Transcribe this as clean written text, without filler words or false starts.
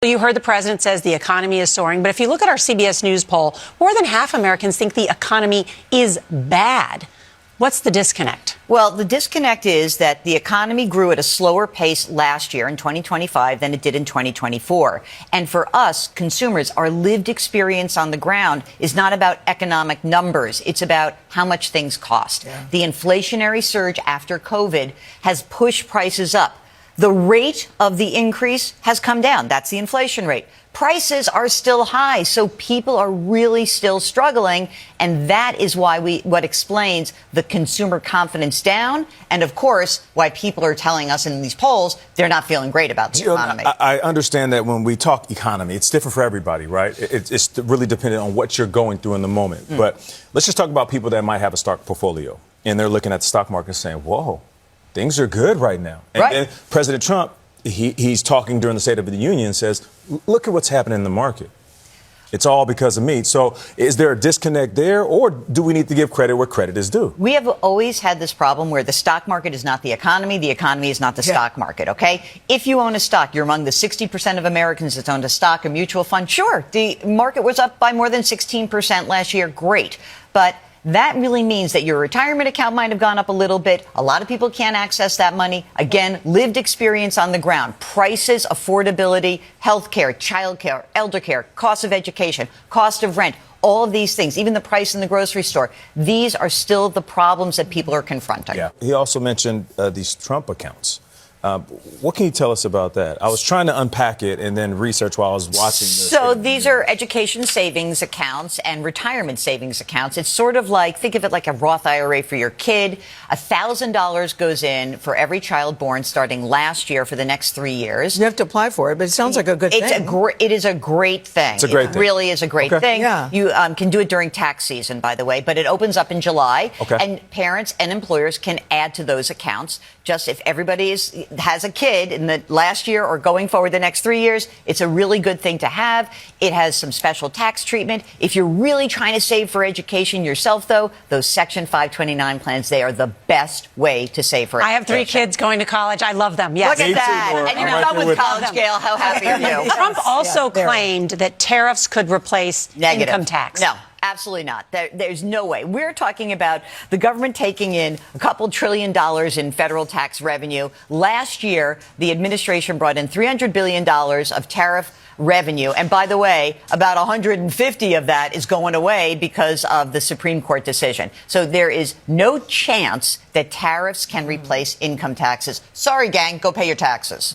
You heard the president says the economy is soaring, but if you look at our CBS News poll, more than half Americans think the economy is bad. What's the disconnect? Well, the disconnect is that the economy grew at a slower pace last year in 2025 than it did in 2024. And for us, consumers, our lived experience on the ground is not about economic numbers. It's about how much things cost. Yeah. The inflationary surge after COVID has pushed prices up. The rate of the increase has come down. That's the inflation rate. Prices are still high, so people are really still struggling, and that is why what explains the consumer confidence down, and of course, why people are telling us in these polls they're not feeling great about the economy. I understand that when we talk economy, it's different for everybody, right? It's really dependent on what you're going through in the moment. But let's just talk about people that might have a stock portfolio, and they're looking at the stock market saying, whoa, things are good right now. And then President Trump, he's talking during the State of the Union and says, look at what's happening in the market. It's all because of me. So is there a disconnect there, or do we need to give credit where credit is due? We have always had this problem where the stock market is not the economy is not the stock market, okay? If you own a stock, you're among the 60% of Americans that owned a stock, a mutual fund. Sure, the market was up by more than 16% last year. Great. But that really means that your retirement account might have gone up a little bit. A lot of people can't access that money. Again, lived experience on the ground, prices, affordability, health care, child care, elder care, cost of education, cost of rent, all of these things, even the price in the grocery store. These are still the problems that people are confronting. Yeah. He also mentioned these Trump accounts. What can you tell us about that? I was trying to unpack it and then research while I was watching this. So these are education savings accounts and retirement savings accounts. It's sort of like, think of it like a Roth IRA for your kid. $1,000 goes in for every child born starting last year for the next 3 years. You have to apply for it, but it sounds like a good thing. It is a great thing. It's a great thing. It really is a great thing. Yeah. You can do it during tax season, by the way, but it opens up in July. Okay. And parents and employers can add to those accounts. Just if everybody has a kid in the last year or going forward the next 3 years, it's a really good thing to have. It has some special tax treatment. If you're really trying to save for education yourself, though, those Section 529 plans, they are the best way to save for education. I have 3 kids going to college. I love them. Yes. Look at that. And you're done with college, Gayle. How happy are you? Trump also claimed that tariffs could replace income tax. No. Absolutely not. There's no way. We're talking about the government taking in a couple $1 trillion in federal tax revenue. Last year, the administration brought in $300 billion of tariff revenue. And by the way, about 150 of that is going away because of the Supreme Court decision. So there is no chance that tariffs can replace income taxes. Sorry, gang, go pay your taxes.